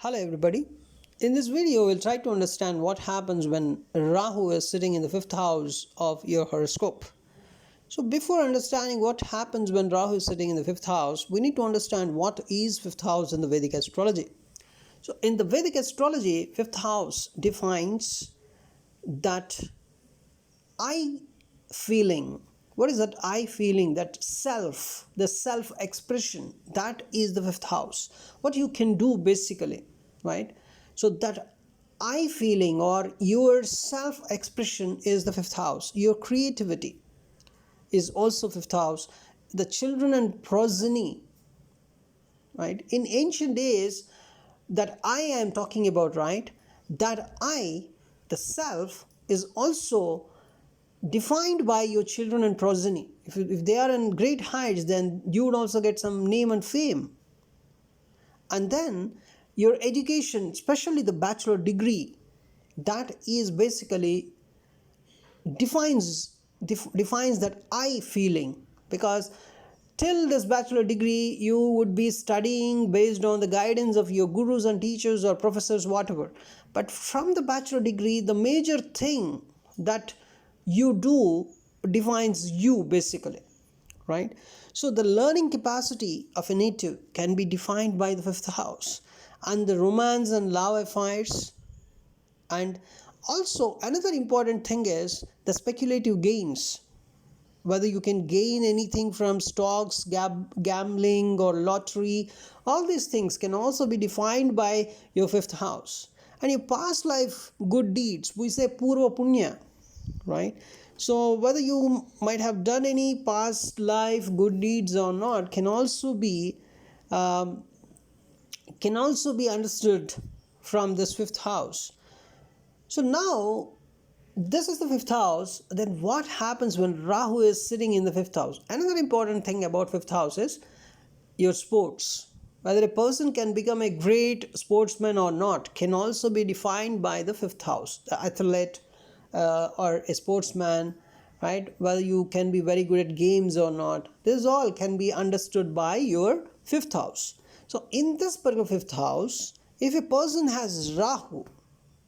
Hello everybody. In this video, we'll try to understand what happens when Rahu is sitting in the fifth house of your horoscope. So before understanding what happens when Rahu is sitting in the fifth house, we need to understand what is fifth house in the Vedic astrology. So in the Vedic astrology, fifth house defines that I feeling. What is that I feeling? That self, the self expression, that is the fifth house. What you can do basically, right? So that I feeling or your self expression is the fifth house. Your creativity is also fifth house. The children and progeny, right? In ancient days, that I am talking about, right? That I, the self, is also defined by your children and progeny. If they are in great heights, then you would also get some name and fame. And then your education, especially the bachelor degree, that is basically defines that I feeling, because till this bachelor degree you would be studying based on the guidance of your gurus and teachers or professors, whatever. But from the bachelor degree, the major thing that you do defines you basically, right? So the learning capacity of a native can be defined by the fifth house, and the romance and love affairs. And also another important thing is the speculative gains, whether you can gain anything from stocks, gambling or lottery. All these things can also be defined by your fifth house. And your past life good deeds, we say purva punya, right? So whether you might have done any past life good deeds or not um, can also be understood from this fifth house. So now this is the fifth house. Then what happens when Rahu is sitting in the fifth house? Another important thing about fifth house is your sports. Whether a person can become a great sportsman or not can also be defined by the fifth house. The athlete or a sportsman, right? Whether you can be very good at games or not, this all can be understood by your fifth house. So in this particular fifth house, if a person has Rahu,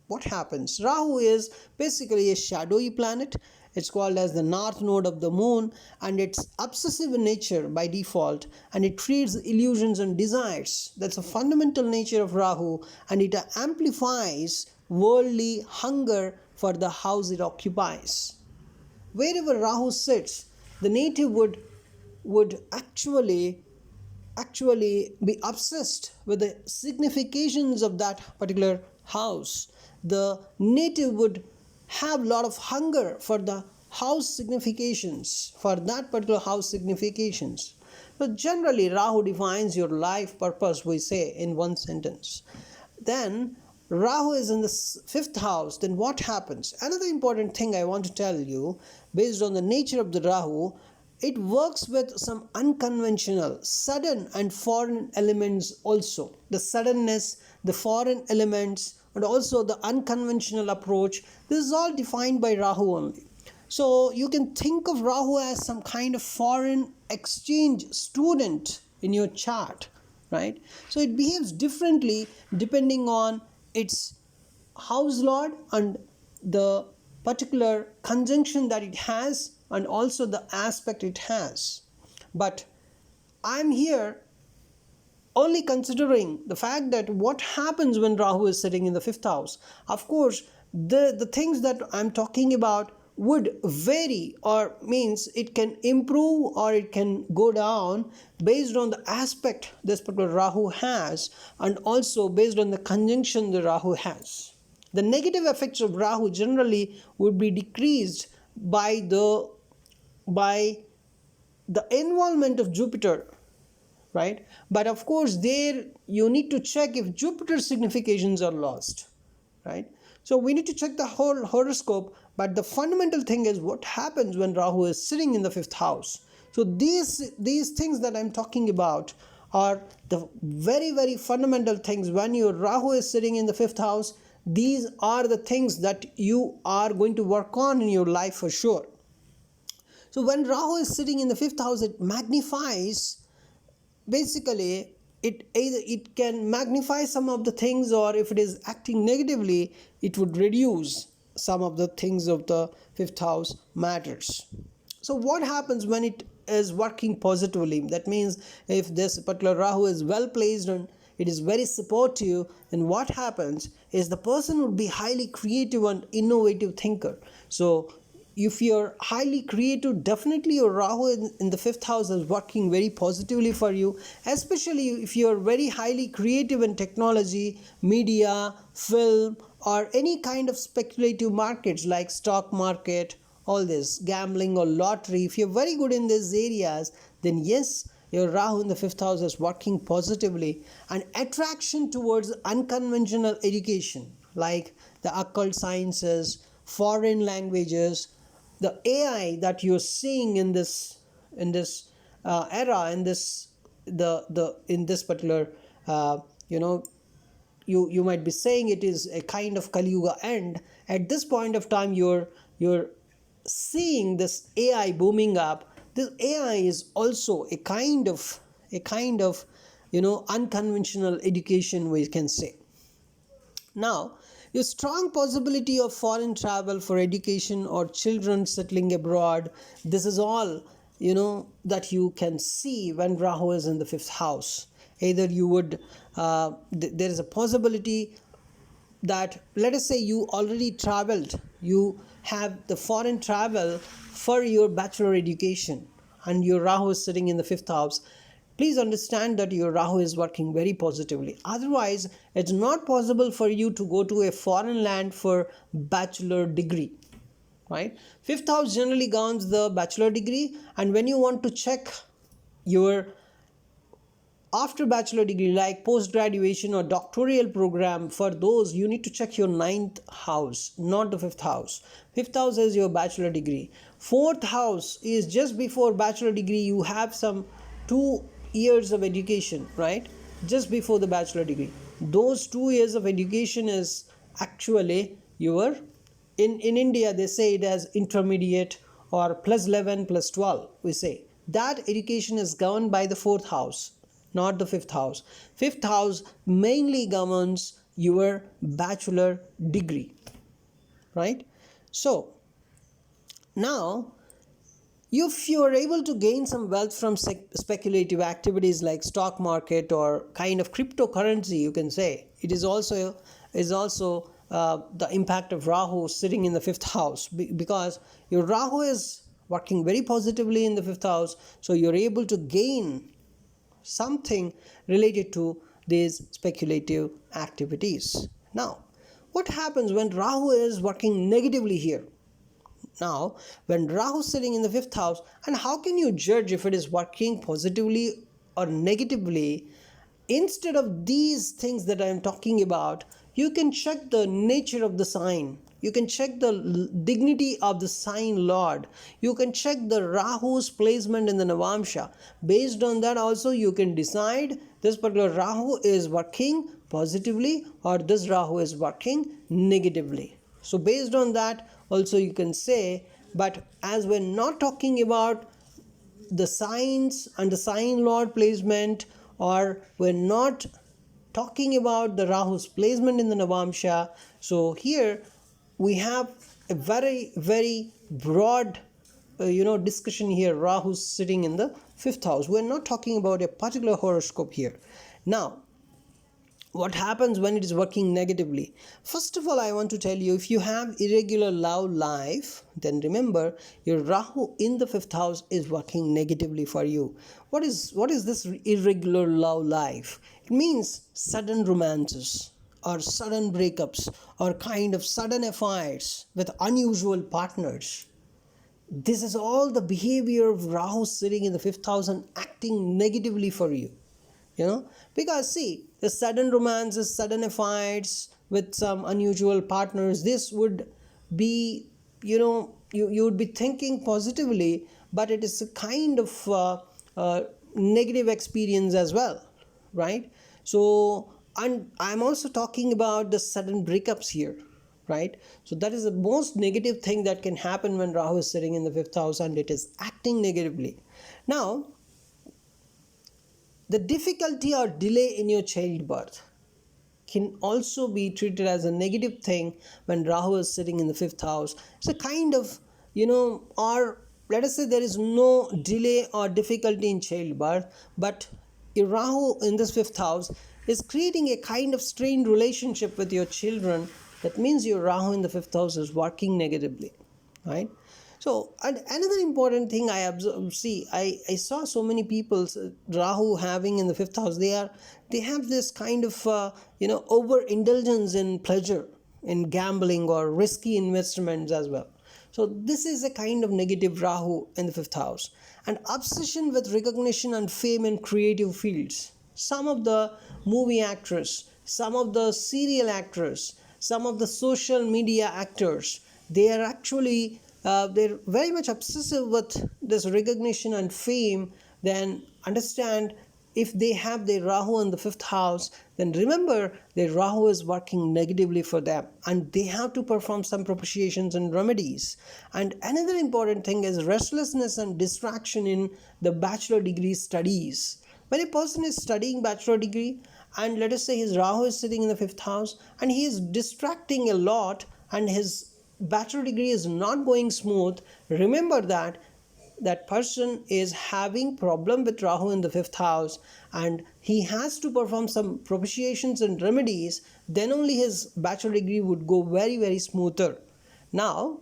what happens? Rahu is basically a shadowy planet. It's called as the north node of the moon, and it's obsessive in nature by default, and it creates illusions and desires. That's a fundamental nature of Rahu, and it amplifies worldly hunger for the house it occupies. Wherever Rahu sits, the native would actually be obsessed with the significations of that particular house. The native would have a lot of hunger for the house significations, for that particular house significations. But generally, Rahu defines your life purpose, we say in one sentence. Then Rahu is in the fifth house. Then what happens? Another important thing I want to tell you, based on the nature of the Rahu, it works with some unconventional, sudden and foreign elements also. The suddenness, the foreign elements, and also the unconventional approach. This is all defined by Rahu only. So you can think of Rahu as some kind of foreign exchange student in your chart, right? So it behaves differently depending on its house lord and the particular conjunction that it has, and also the aspect it has. But I'm here only considering the fact that what happens when Rahu is sitting in the fifth house. Of course, the things that I'm talking about would vary, or means it can improve or it can go down based on the aspect this particular Rahu has, and also based on the conjunction the Rahu has. The negative effects of Rahu generally would be decreased by the involvement of Jupiter, right? But of course, there you need to check if Jupiter's significations are lost, right? So we need to check the whole horoscope, but the fundamental thing is what happens when Rahu is sitting in the fifth house. So these things that I'm talking about are the very, very fundamental things. When your Rahu is sitting in the fifth house, these are the things that you are going to work on in your life for sure. So when Rahu is sitting in the fifth house, it magnifies basically it either it can magnify some of the things, or if it is acting negatively, it would reduce some of the things of the fifth house matters. So what happens when it is working positively? That means if this particular Rahu is well placed and it is very supportive, then what happens is the person would be highly creative and innovative thinker. So if you're highly creative, definitely your Rahu in the fifth house is working very positively for you, especially if you're very highly creative in technology, media, film, or any kind of speculative markets like stock market, all this gambling or lottery. If you're very good in these areas, then yes, your Rahu in the fifth house is working positively. And attraction towards unconventional education like the occult sciences, foreign languages, the AI that you're seeing in this era, in this the in this particular you know, you might be saying it is a kind of Kali Yuga end. At this point of time, you're seeing this AI booming up. This AI is also a kind of unconventional education, we can say. Now, a strong possibility of foreign travel for education or children settling abroad. This is all that you can see when Rahu is in the fifth house. Either you would there is a possibility that, let us say, you already traveled, you have the foreign travel for your bachelor education, and your Rahu is sitting in the fifth house. Please understand that your Rahu is working very positively. Otherwise, it's not possible for you to go to a foreign land for bachelor degree, right? Fifth house generally governs the bachelor degree, and when you want to check your after bachelor degree like post graduation or doctoral program, for those you need to check your ninth house, not the fifth house. Fifth house is your bachelor degree. Fourth house is just before bachelor degree. You have some 2 years of education, right? Just before the bachelor degree. Those 2 years of education is actually your, in India they say it as intermediate or plus 11 plus 12. We say that education is governed by the fourth house, not the fifth house. Fifth house mainly governs your bachelor degree, right? So now, if you are able to gain some wealth from speculative activities like stock market or kind of cryptocurrency, you can say it is also the impact of Rahu sitting in the fifth house, because your Rahu is working very positively in the fifth house, so you're able to gain something related to these speculative activities. Now, what happens when Rahu is working negatively here? Now, when Rahu is sitting in the fifth house, and how can you judge if it is working positively or negatively? Instead of these things that I am talking about, you can check the nature of the sign. You can check the dignity of the sign lord. You can check the Rahu's placement in the Navamsha. Based on that also you can decide this particular Rahu is working positively or this Rahu is working negatively. So based on that also you can say, but as we're not talking about the signs and the sign lord placement, or we're not talking about the Rahu's placement in the Navamsha, so here we have a very very broad discussion here. Rahu's sitting in the fifth house. We're not talking about a particular horoscope here. Now, what happens when it is working negatively? First of all, I want to tell you, if you have irregular love life, then remember your Rahu in the fifth house is working negatively for you. What is this irregular love life? It means sudden romances or sudden breakups or kind of sudden affairs with unusual partners. This is all the behavior of Rahu sitting in the fifth house and acting negatively for you. Because see, the sudden romances, sudden affairs with some unusual partners, this would be, you would be thinking positively, but it is a kind of negative experience as well, right? So, and I'm also talking about the sudden breakups here, right? So that is the most negative thing that can happen when Rahu is sitting in the fifth house and it is acting negatively. Now, the difficulty or delay in your childbirth can also be treated as a negative thing when Rahu is sitting in the fifth house. It's a kind of, or let us say there is no delay or difficulty in childbirth, but Rahu in this fifth house is creating a kind of strained relationship with your children. That means your Rahu in the fifth house is working negatively, right? So, and another important thing I observe, I saw so many people, Rahu having in the fifth house, they have this kind of overindulgence in pleasure, in gambling or risky investments as well. So this is a kind of negative Rahu in the fifth house. And obsession with recognition and fame in creative fields. Some of the movie actors, some of the serial actors, some of the social media actors, they are actually they're very much obsessive with this recognition and fame. Then understand, if they have their Rahu in the fifth house, then remember their Rahu is working negatively for them and they have to perform some propitiations and remedies. And another important thing is restlessness and distraction in the bachelor degree studies. When a person is studying bachelor degree and let us say his Rahu is sitting in the fifth house and he is distracting a lot and his bachelor degree is not going smooth, remember that that person is having problem with Rahu in the fifth house and he has to perform some propitiations and remedies, then only his bachelor degree would go very, very smoother. Now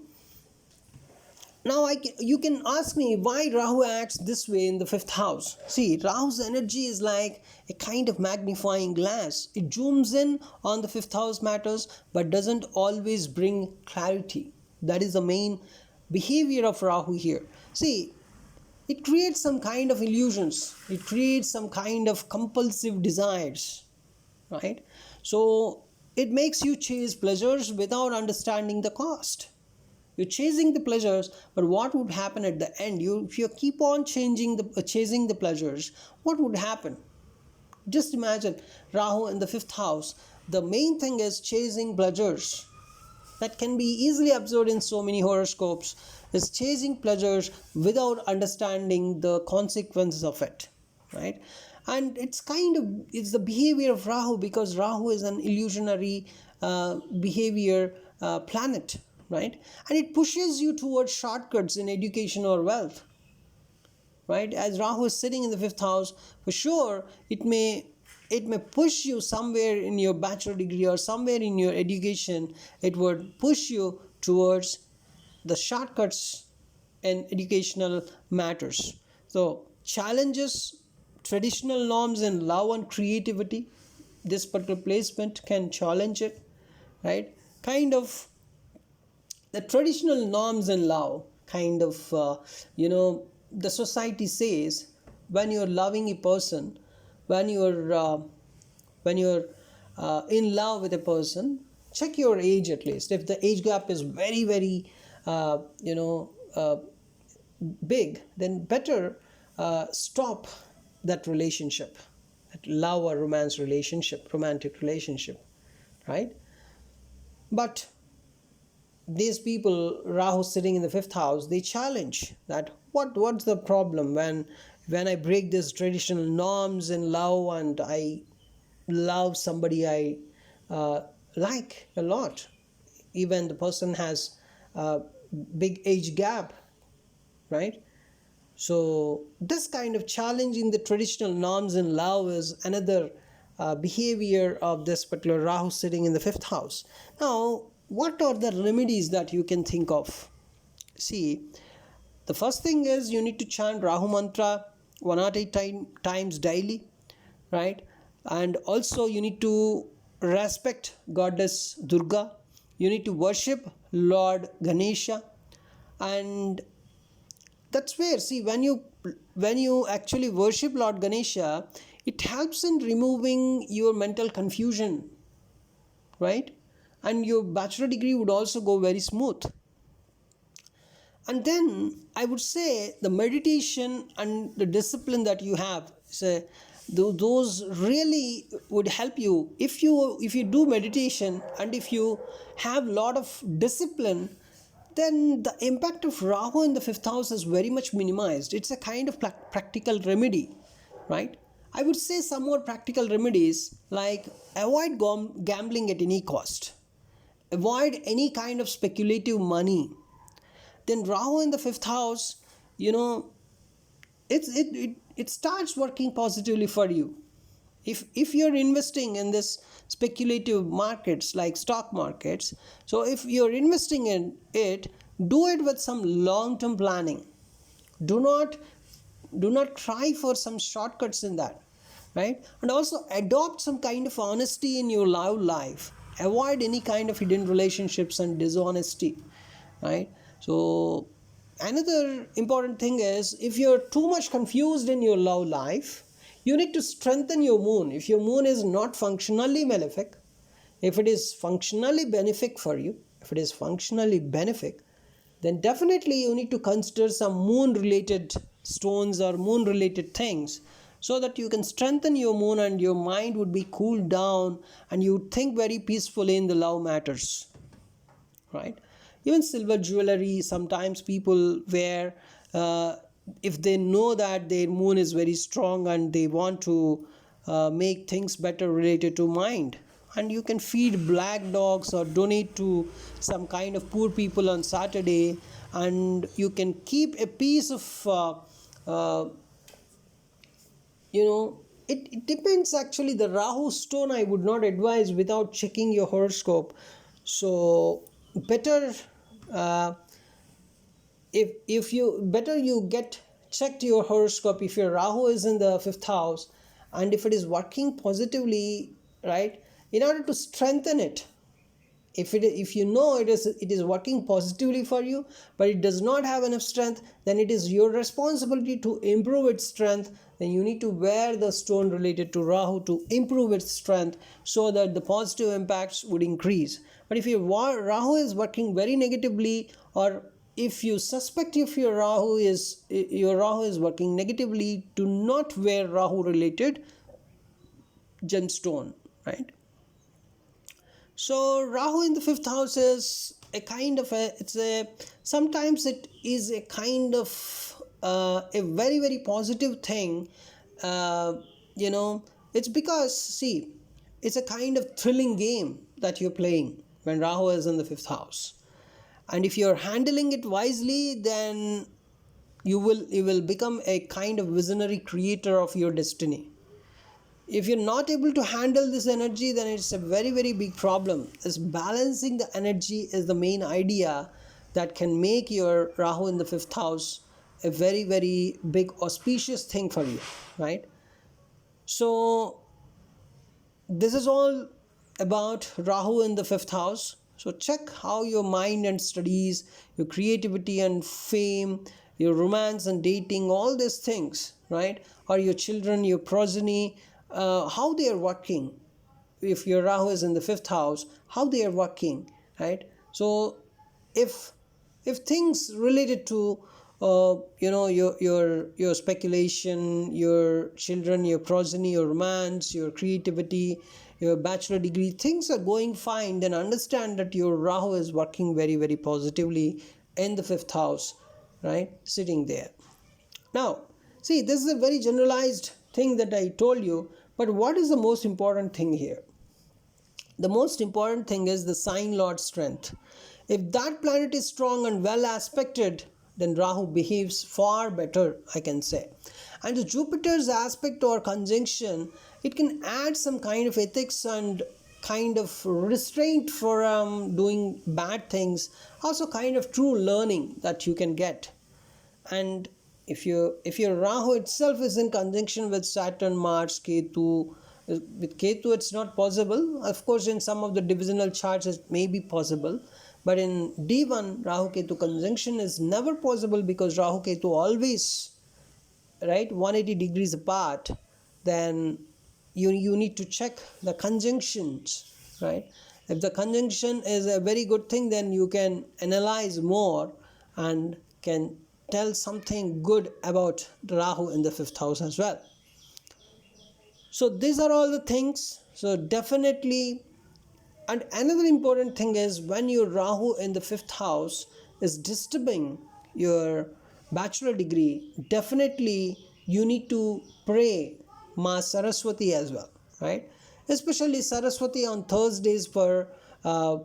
you can ask me why Rahu acts this way in the fifth house. See, Rahu's energy is like a kind of magnifying glass. It zooms in on the fifth house matters but doesn't always bring clarity. That is the main behavior of Rahu here. See, it creates some kind of illusions. It creates some kind of compulsive desires, right? So it makes you chase pleasures without understanding the cost. You're chasing the pleasures, but what would happen at the end? If you keep on chasing the pleasures, what would happen? Just imagine Rahu in the fifth house. The main thing is chasing pleasures. That can be easily observed in so many horoscopes. Is chasing pleasures without understanding the consequences of it, right? And it's the behavior of Rahu, because Rahu is an illusionary behavior planet, right? And it pushes you towards shortcuts in education or wealth, right? As Rahu is sitting in the fifth house, for sure it may push you somewhere in your bachelor degree or somewhere in your education. It would push you towards the shortcuts in educational matters. So challenges traditional norms in love and creativity. This particular placement can challenge it, right? Kind of the traditional norms in love, kind of the society says when you're loving a person, when you're in love with a person, check your age at least. If the age gap is very, very big, then better stop that relationship, that love or romantic relationship, right? But these people, Rahu sitting in the fifth house, they challenge that what's the problem when I break these traditional norms in love and I love somebody I like a lot, even the person has a big age gap, right? So this kind of challenging the traditional norms in love is another behavior of this particular Rahu sitting in the fifth house. Now, what are the remedies that you can think of? See, the first thing is you need to chant Rahu mantra 108 times daily, right? And also you need to respect goddess Durga. You need to worship Lord Ganesha, and that's where, see, when you actually worship Lord Ganesha, it helps in removing your mental confusion, right? And your bachelor degree would also go very smooth. And then I would say the meditation and the discipline that you have, say, those really would help you. If you do meditation and if you have a lot of discipline, then the impact of Rahu in the fifth house is very much minimized. It's a kind of practical remedy, right? I would say some more practical remedies, like avoid gambling at any cost, avoid any kind of speculative money. Then Rahu in the fifth house, you know, it starts working positively for you. If you're investing in this speculative markets like stock markets, so if you're investing in it, do it with some long term planning. Do not try for some shortcuts in that, right? And also adopt some kind of honesty in your love life. Avoid any kind of hidden relationships and dishonesty, right? So another important thing is, if you're too much confused in your love life, you need to strengthen your moon. If your moon is not functionally malefic, if it is functionally benefic for you, if it is functionally benefic, then definitely you need to consider some moon related stones or moon related things, so that you can strengthen your moon and your mind would be cooled down and you would think very peacefully in the love matters, right? Even silver jewelry sometimes people wear, if they know that their moon is very strong and they want to make things better related to mind. And you can feed black dogs or donate to some kind of poor people on Saturday, and you can keep a piece of it depends. Actually, the Rahu stone I would not advise without checking your horoscope. So better, uh, if you better you get checked your horoscope if your Rahu is in the fifth house, and if it is working positively, right? In order to strengthen it, if you know it is working positively for you, but it does not have enough strength, then it is your responsibility to improve its strength. Then you need to wear the stone related to Rahu to improve its strength, so that the positive impacts would increase. But if your Rahu is working very negatively, or if you suspect if your Rahu is working negatively, do not wear Rahu related gemstone, right? So Rahu in the fifth house is a kind of sometimes it is a kind of a very very positive thing. uh, it's because, see, it's a kind of thrilling game that you're playing when Rahu is in the fifth house. And if you're handling it wisely, then you will become a kind of visionary creator of your destiny. If you're not able to handle this energy, then it's a very very big problem. Is balancing the energy is the main idea that can make your Rahu in the fifth house a very very big auspicious thing for you, right? So this is all about Rahu in the fifth house. So check how your mind and studies, your creativity and fame, your romance and dating, all these things, right? Or your children, your progeny, how they are working. If your Rahu is in the fifth house, how they are working, right? So if things related to your speculation, your children, your progeny, your romance, your creativity, your bachelor degree, things are going fine, then understand that your Rahu is working very very positively in the fifth house, right, sitting there. Now, see, this is a very generalized thing that I told you, but what is the most important thing here? The most important thing is the sign lord strength. If that planet is strong and well aspected, then Rahu behaves far better, I can say. And the Jupiter's aspect or conjunction, it can add some kind of ethics and kind of restraint for doing bad things, also kind of true learning that you can get. And if your Rahu itself is in conjunction with Saturn, Mars, Ketu, with Ketu it's not possible. Of course, in some of the divisional charts it may be possible, but in D1 Rahu Ketu conjunction is never possible, because Rahu Ketu always, right, 180 degrees apart. Then you need to check the conjunctions, right? If the conjunction is a very good thing, then you can analyze more and can tell something good about Rahu in the fifth house as well. So these are all the things. So definitely, and another important thing is, when your Rahu in the fifth house is disturbing your bachelor degree, definitely you need to pray Ma Saraswati as well, right? Especially Saraswati on Thursdays for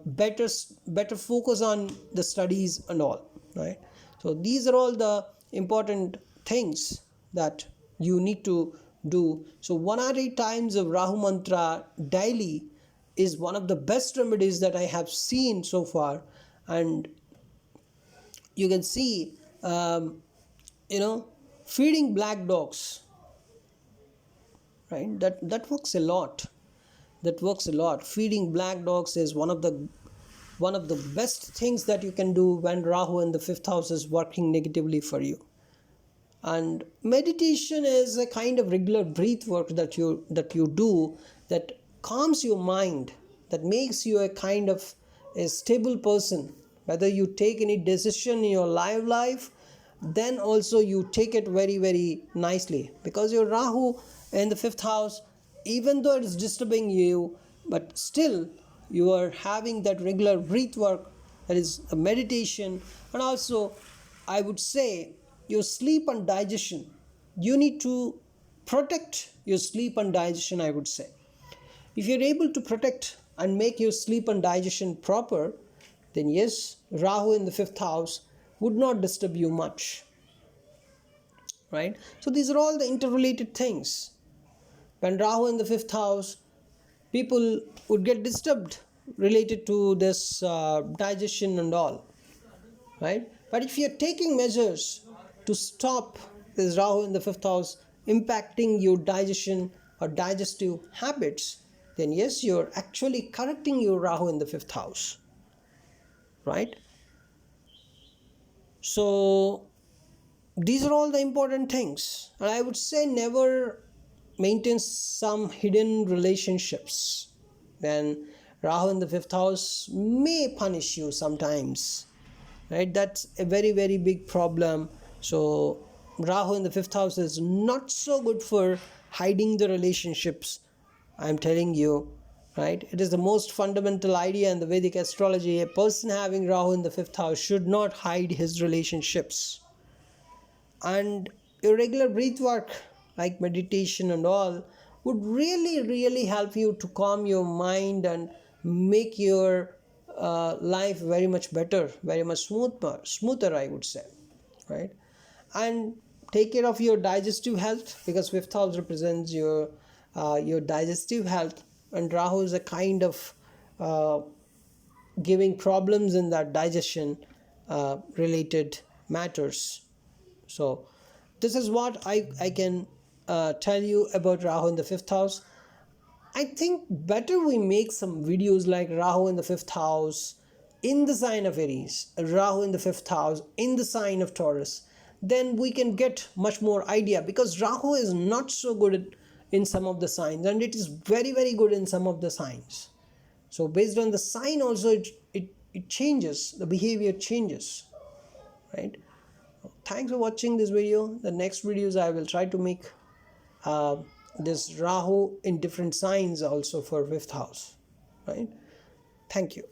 better focus on the studies and all, right? So these are all the important things that you need to do. So 1 or 8 times of Rahu mantra daily is one of the best remedies that I have seen so far. And you can see, you know, feeding black dogs, right? That works a lot. That works a lot. Feeding black dogs is one of the best things that you can do when Rahu in the fifth house is working negatively for you. And meditation is a kind of regular breath work that you do, that calms your mind, that makes you a kind of a stable person. Whether you take any decision in your life, then also you take it very very nicely, because your Rahu in the fifth house, even though it is disturbing you, but still you are having that regular breath work, that is a meditation. And also I would say your sleep and digestion, you need to protect your sleep and digestion, I would say. If you're able to protect and make your sleep and digestion proper, then yes, Rahu in the fifth house would not disturb you much, right? So these are all the interrelated things. When Rahu in the fifth house, people would get disturbed related to this digestion and all, right? But if you're taking measures to stop this Rahu in the fifth house impacting your digestion or digestive habits, then yes, you're actually correcting your Rahu in the fifth house, right? So these are all the important things. And I would say never maintain some hidden relationships. Then Rahu in the fifth house may punish you sometimes, right? That's a very very big problem. So Rahu in the fifth house is not so good for hiding the relationships, I'm telling you, right? It is the most fundamental idea in the Vedic astrology. A person having Rahu in the fifth house should not hide his relationships. And irregular breath work like meditation and all would really really help you to calm your mind and make your life very much better, very much smoother, I would say, right? And take care of your digestive health, because fifth house represents your digestive health, and Rahu is a kind of giving problems in that digestion related matters. So this is what I can tell you about Rahu in the fifth house. I think better we make some videos like Rahu in the fifth house in the sign of Aries, Rahu in the fifth house in the sign of Taurus. Then we can get much more idea, because Rahu is not so good in some of the signs and it is very very good in some of the signs. So based on the sign also it changes, the behavior changes, right? Thanks for watching this video. The next videos I will try to make this Rahu in different signs also for fifth house, right? Thank you.